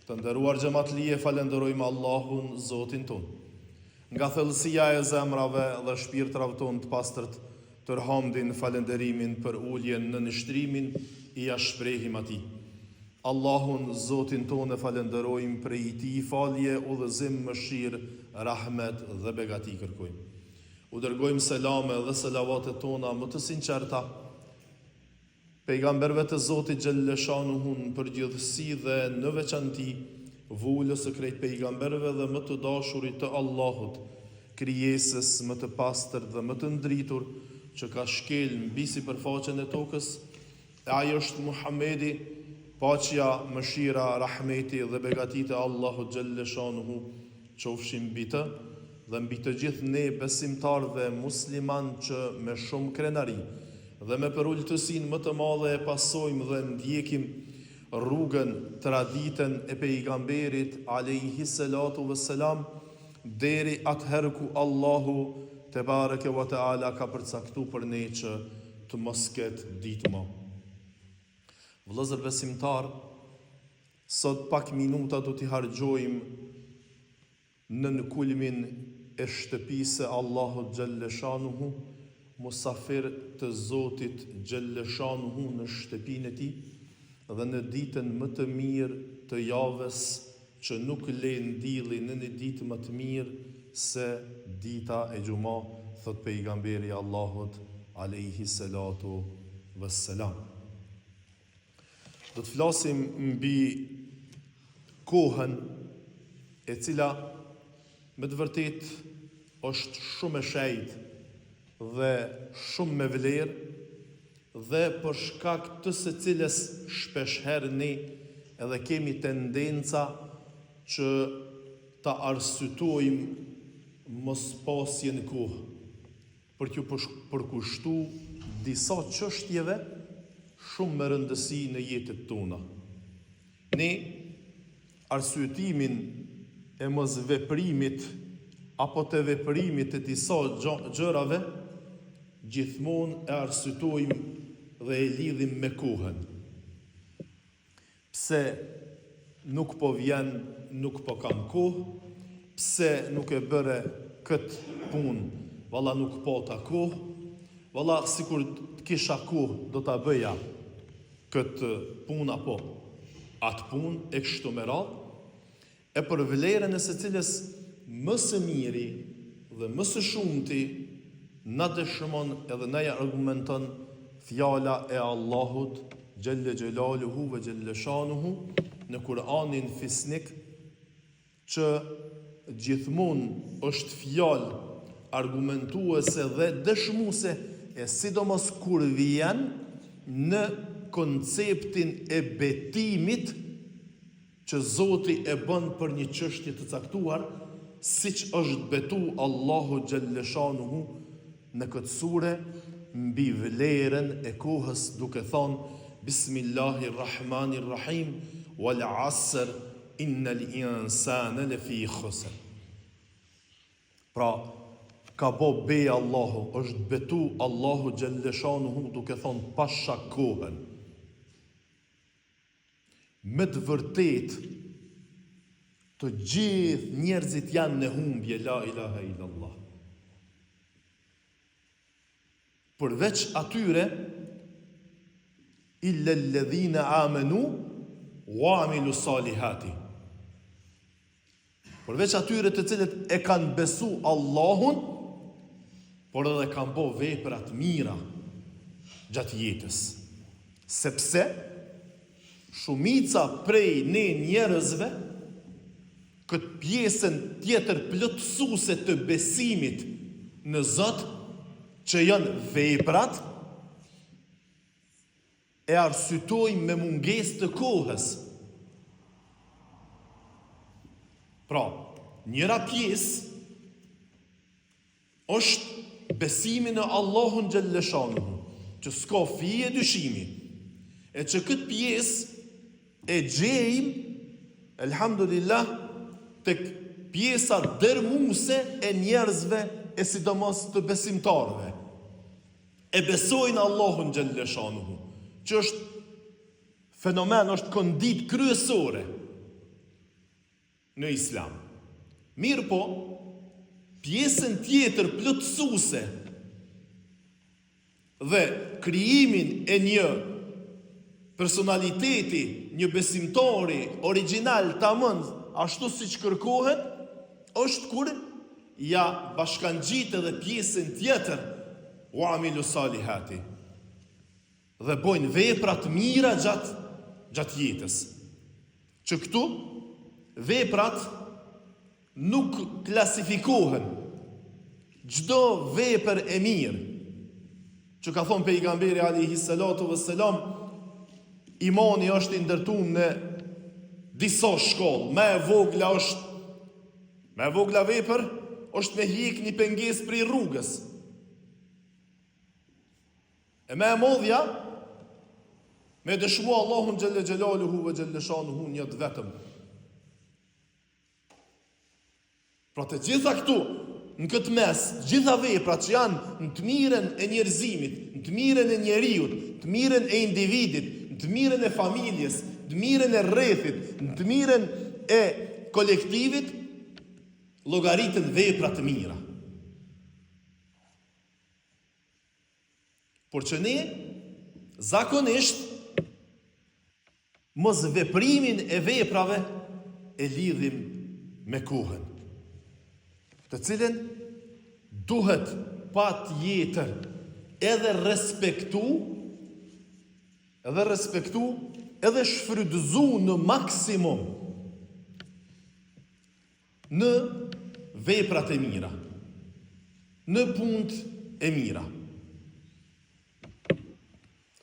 Të nderuar xhamatlie, falenderojmë Allahun, Zotin ton. Nga thellësia e zemrave dhe shpirtrave ton të pastërt, tërhamdin falenderimin për uljen në nështrimin i shprehim atij. Allahun, Zotin ton, e falenderojmë për i tij falje, udhëzim, mëshirë, rahmet dhe begati kërkojmë. U dërgojmë selame dhe selavatet tona më të sinqerta pejgamberve të Zotit Gjellëshanuhu për gjithësi dhe në veçanti vullës së krejt pejgamberve dhe më të dashurit të Allahut, krijesës më të pastër dhe më të ndritur që ka shkel mbi sipërfaqen e tokës, e ai është Muhamedi, paqja, mëshira, rahmeti dhe begatit e Allahut Gjellëshanuhu qofshin mbi të dhe mbi të gjithë ne besimtar dhe musliman që me shumë krenari dhe me përullëtësin më të madhe e pasojmë dhe ndjekim rrugën, traditën e pejgamberit alayhi salatu vesselam deri atëherë ku Allahu te bareke ve teala ka përcaktuar për ne që të mos ketë ditë më. Vëllezër besimtar, sot pak minuta do t'i harxojmë në kulmin e shtëpisë Allahut Gjellëshanuhu, musafir të Zotit Gjellëshanuhu në shtëpinë e tij dhe në ditën më të mirë të javës që nuk le ndilli në një ditë më të mirë se dita e Gjuma, thot pejgamberi Allahut alayhi salatu vesselam. Do të flasim mbi kohën e cila me të vërtet është shumë e shejtë dhe shumë me vlerë dhe për shkak të secilës shpeshherë ne edhe kemi tendenca që ta arsytojmë mos pasjen kohë për t'ju përkushtu disa çështjeve shumë me rëndësi në jetët tona. Ne arsyetimin e mos veprimit apo të veprimit të disa gjërave gjithmonë e arsytojmë dhe e lidhim me kohën. Pse nuk po vjen, nuk po kam kohë, pse nuk e bëre këtë punë, valla nuk po ta kohë, valla sikur të kisha kohë do ta bëja këtë punë apo atë punë e kështu me radhë, e për vlerën e secilës më së miri dhe më së shumti na dëshmon edhe na argumenton fjala e Allahut Gjelle Gjelaluhu ve Gjellëshanuhu në Kur'anin fisnik, që gjithmonë është fjalë argumentuese dhe dëshmuese, e sidomos kur vjen në konceptin e betimit që Zoti e bën për një çështje të caktuar, siç është betu Allahu Gjellëshanuhu në këtë sure mbi vlerën e kohës, duke thonë Bismillahirrahmanirrahim wal asr innal insana lafi khusr. Pra, ka bo be Allahu, është betu Allahu Gjellëshanuhu duke thonë pasha kohën. Me të vërtet, të gjithë njerëzit janë në humbje, la ilaha illallah. Përveç atyre, illa alladhina amanu wa amilu salihati. Përveç atyre të cilët e kanë besu Allahun, por edhe kanë bo vepra të mira gjatë jetës. Sepse shumica prej ne njerëzve këtë pjesën tjetër plotësuese të besimit në Zot, që janë veprat, e arsytojmë me mungesë të kohës. Pra, njëra pjesë është besimi në Allahun Gjellëshanuhu, që s'ka fije dyshimi, e që këtë pjesë e gjejmë, elhamdulillah, tek pjesa dërmuese e njerëzve e sidomos të besimtarëve. E besojnë Allahun Gjellëshanuhu, që është fenomen, është kondit kryesore në islam. Mirë po, pjesën tjetër plotësuese dhe krijimin e një personaliteti, një besimtari original tamam ashtu siç kërkohet, është kur ja bashkangjit edhe pjesën tjetër u amilu salihati dhe bojnë vepra të mira gjatë jetës. Që këtu veprat nuk klasifikohen. Çdo vepër e mirë, që ka thonë pejgamberi alayhi salatu vesselam, imani është i ndërtuar në disa shkollë. Më e vogla vepër është me hiq një pengesë prej rrugës. E më e madhja me dëshmu Allahun xhelle xhelaluhu ve xhelle shanuhu një të vetëm. Pra të gjitha këtu, në këtë mes, gjitha veprat që janë në të mirën e njerëzimit, në të mirën e njeriut, në të mirën e individit, në të mirën e familjes, në të mirën e rrethit, në të mirën e kolektivit, llogaritën vepra të mira. Por që ne, zakonisht, mos veprimin e veprave e lidhim me kohën, të cilën duhet patjetër edhe respektu, edhe shfrytëzu në maksimum në veprat e mira, në punët e mira.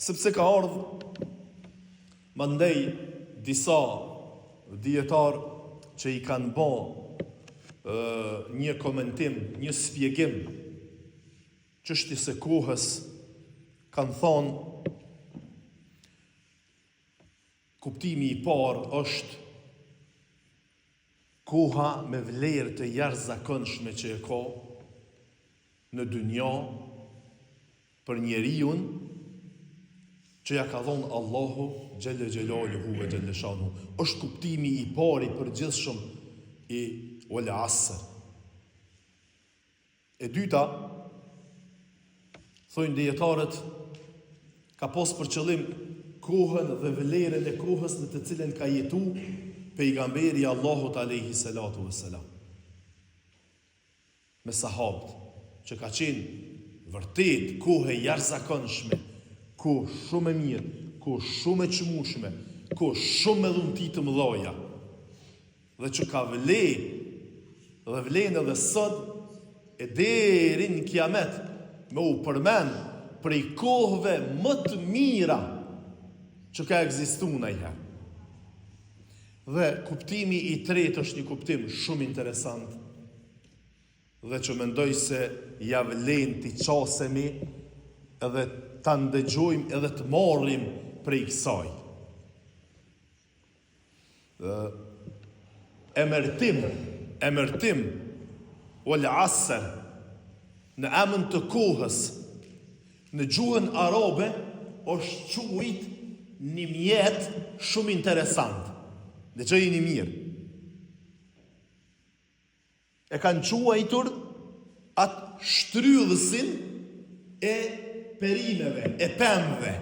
Sepse ka ardhur mandej disa dietar që i kanë bë një komentim, një shpjegim çështjes së kohës, kanë thonë kuptimi i parë është koha me vlerë të jashtëzakonshme që e ka në dynjë për njeriu që ja ka dhonë Allahu xhelle xhelaluhu ve xhelle shanuhu. Është kuptimi i parë i përgjithshëm i wal asr. E dyta, thonë dietarët, ka pas për qëllim kohën dhe vlerën e kohës në të cilën ka jetu pejgamberi Allahut alayhi salatu vesselam me sahabët, që ka qenë vërtet kohë e jashtëzakonshme, kohë shumë e mirë, kohë shumë e çmueshme, kohë shumë me dhunti të mëdha, dhe që ka vlen edhe sot e deri në kiamet me u përmend prej kohëve më të mira që ka ekzistuar ndonjëherë. Dhe kuptimi i tretë është një kuptim shumë interesant dhe që mendoj se ja vlen t'i qasemi edhe ta ndëgjojmë edhe të marrim prej kësaj. Emërtim wal asr në emën të kohës në gjuhën arabe është quajt një mjet shumë interesant. Dhe që i një mirë. E kanë quajtur atë shtryllësin e perimeve, e pemëve.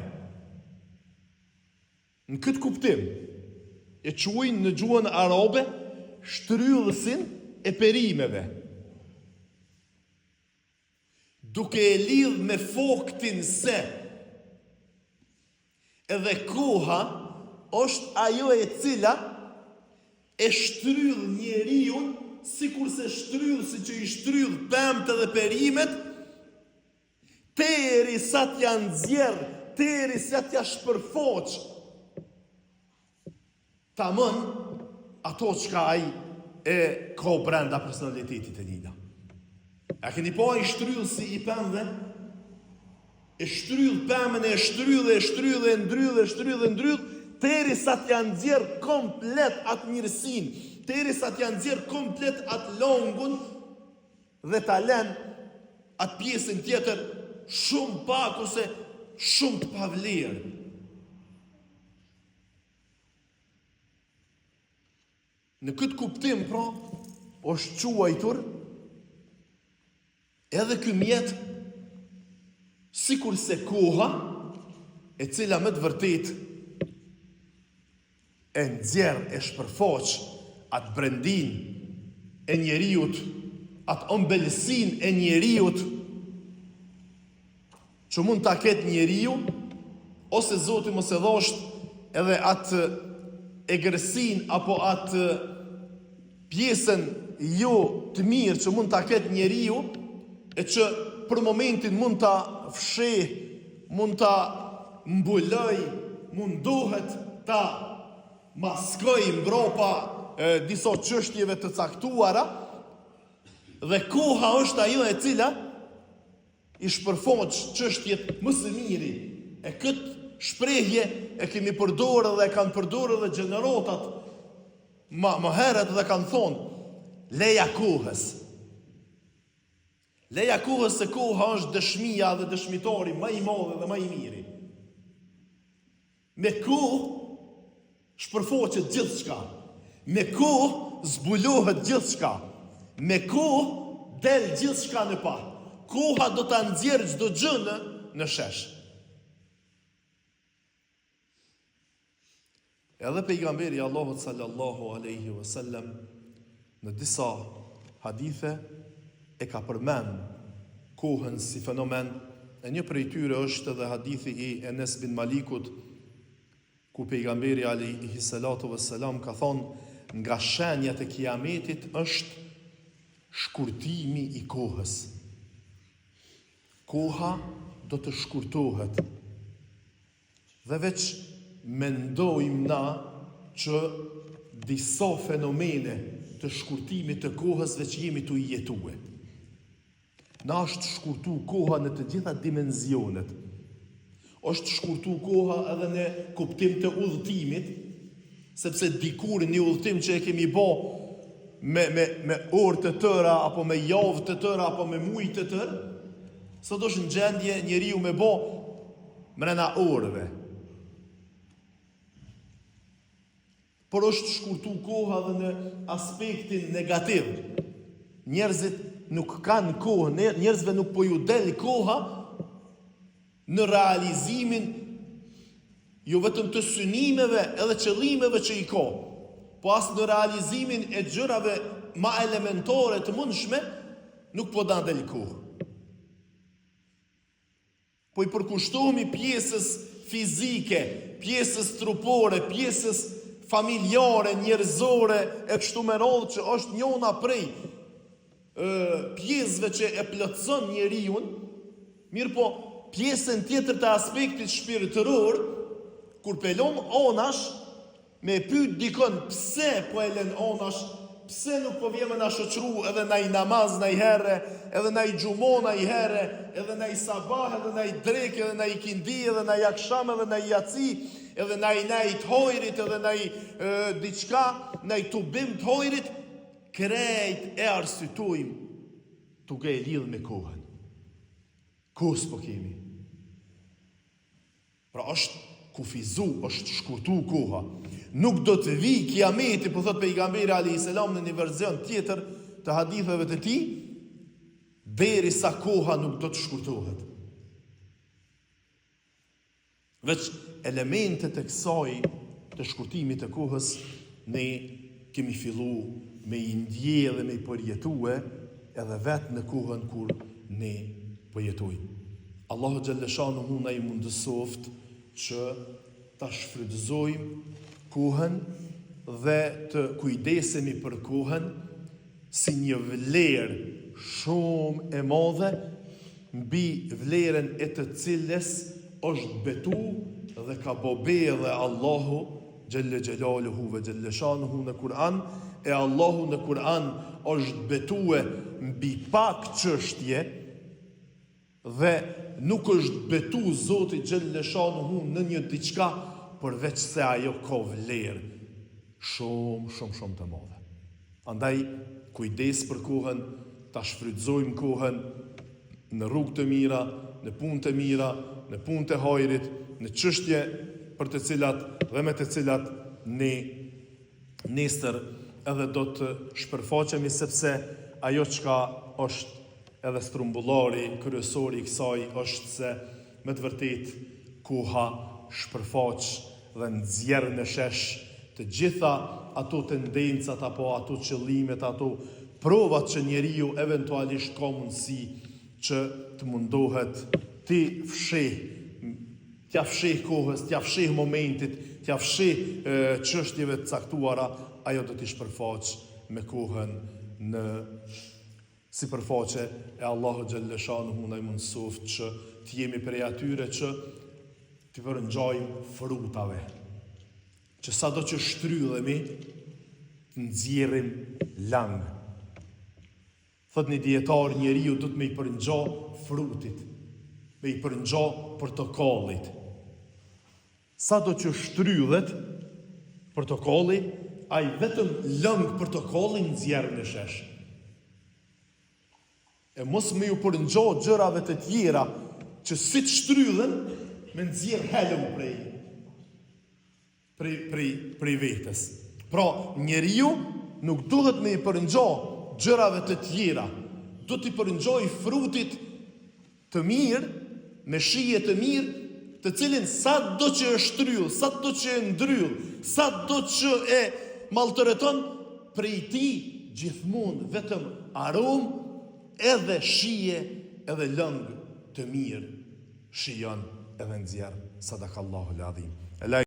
Në këtë kuptim, e quajnë në gjuhën arabe shtryllësin e perimeve. Duke e lidh me faktin se edhe koha është ajo e cila e shtryll njeriu sikur se shtrydh, si që i shtrydh pemët dhe perimet, derisa t'ja nxjerr, derisa t'ja shpërfaq tamam ato çka ai e ka brenda personalitetit e tij. A keni po ai shtrydh si i pemëve? E shtrydh pemën, e ndryll, derisa t'ja nxjerr komplet atë mirësinë, derisa t'ja nxjerr komplet atë longun dhe ta lën atë pjesën tjetër shumë pak ose shumë të pavlerë. Në këtë kuptim, pra, është quajtur edhe ky mjet sikur se koha e cila me të vërtet e nxjerr, e shpërfaq atë brendin e njeriut, atë ëmbëlsin e njeriut që mund ta ketë njeriu, ose Zoti mos e dhosht edhe atë egërsin apo atë pjesën jo të mirë që mund ta ketë njeriu, e që për momentin mund ta fsheh, mund ta mbuloj, mundohet ta maskoj mbrapa disa çështjeve të caktuara, dhe koha është ajo e cila i shpërfaq çështjet më së miri. E këtë shprehje e kemi përdorur dhe kanë përdorur edhe gjenerotat më herët dhe kanë thonë leja kohës. Leja kohës, se koha është dëshmia dhe dëshmitari më i madh dhe më i miri. Me kohë shpërfaqet gjithçka. Me kohë zbulohet gjithçka. Me kohë del gjithçka në pa. Koha do ta nxjerrë çdo gjë në shesh. Edhe pejgamberi Allahut sallallahu alaihi wasallam në disa hadithe e ka përmend kohën si fenomen, e një prej tyre është edhe hadithi i Enes bin Malikut, ku pejgamberi alaihi salatu wassalam ka thonë nga shenjat e kiametit është shkurtimi i kohës. Koha do të shkurtohet. Dhe veç mendojmë na që disa fenomene të shkurtimit të kohës veç jemi të i jetue. Na është shkurtu koha në të gjitha dimenzionet. Është shkurtu koha edhe në kuptim të udhëtimit, sepse dikur një udhëtim që e kemi bë me orë të tëra, apo me javë të tëra, apo me muaj të tërë, sot është në gjendje njeriu me bë mrena orëve. Por është shkurtu koha dhe në aspektin negativ. Njerëzit nuk kanë kohë, njerëzve nuk po ju del koha në realizimin jo vetëm të synimeve edhe qëllimeve që i ka, po as në realizimin e gjërave ma elementare të mundshme, nuk po dan del kohë. Po i përkushtohemi pjesës fizike, pjesës trupore, pjesës familjare, njerëzore, e kështu me radhë, që është njona prej pjesëve që e plotson njeriu, mirë po pjesën tjetër të aspektit shpirtëror, kur pelon onash, me pyet dikon pse po e lën onash, pse nuk po vjen na shoqëru edhe na i namaz na i herë, edhe na i xhumo na i herë, edhe na i sabah, edhe na i drek, edhe na i kindi, edhe na i aksham, edhe na i yaci, edhe na i të hojrit, edhe na i diçka, na i tubim të hojrit, krejt e arsytojmë duke e lidhë me kohën. Kohës po kemi. Pra është kufizu, është shkurtu koha. Nuk do të vi kiameti, po thot pejgamberi alayhis salam në një verzion tjetër të haditheve të tij, derisa koha nuk do të shkurtohet. Veç elementet e kësaj të shkurtimit të kohës ne kemi fillu me i ndje dhe me i përjetue edhe vetë në kohën kur ne përjetojmë. Allahu xhalleshanuhu na i mundësoft që ta shfrytëzojmë kohën dhe të kujdesemi për kohën si një vlerë shumë e madhe, mbi vlerën e të cilës është betu dhe ka bobe dhe Allahu Gjelle Gjelaluhu ve Gjelleshanuhu në Kur'an, e Allahu në Kur'an është betue mbi pak çështje dhe nuk është betu Zoti Gjelleshanuhu në një diçka përveç se ajo ka vlerë shumë të madhe. Andaj kujdes për kohën, ta shfrytëzojmë kohën në rrugë të mira, në punë të mira, në punë të hajrit, në çështje për të cilat dhe me të cilat ne nesër edhe do të shpërfaqemi, sepse ajo çka është edhe strumbullari kryesori i kësaj është se me të vërtet koha shpërfaq dhe nxjerr në shesh të gjitha ato tendencat apo ato qëllimet, ato provat që njeriu eventualisht ka mundësi që të mundohet ti t'ja fsheh kohës, t'ja fsheh momentit, t'ja fsheh çështjeve të caktuara, ajo do t'i shpërfaq me kohën në sipërfaqe e Allahu xhallashanuhu na mësoft që të jemi prej atyre që t'i përngjajmë frutave, që sado që shtrydhemi të nxjerrim lang. Thot një dietar, njeriu do të me i përngjo frutit, me i përngjo portokallit. Sado që shtrydhet portokalli, ai vetëm lang portokallin nxjerr në shesh. E mos me ju përngjo gjërave të tjera që si të shtrydhen me nxjerr helm prej vetës. Pra, njeriu nuk duhet me i përngjo gjërave të tjera, do t'i përngjoj frutit të mirë, me shije të mirë, të cilin sa do që e shtryll, sa do që e ndryll, sa do që e maltëreton, prej ti gjithmonë vetëm aromë edhe shije edhe lëngë të mirë shijon edhe nxjerr. Sadakallahu l-adhim.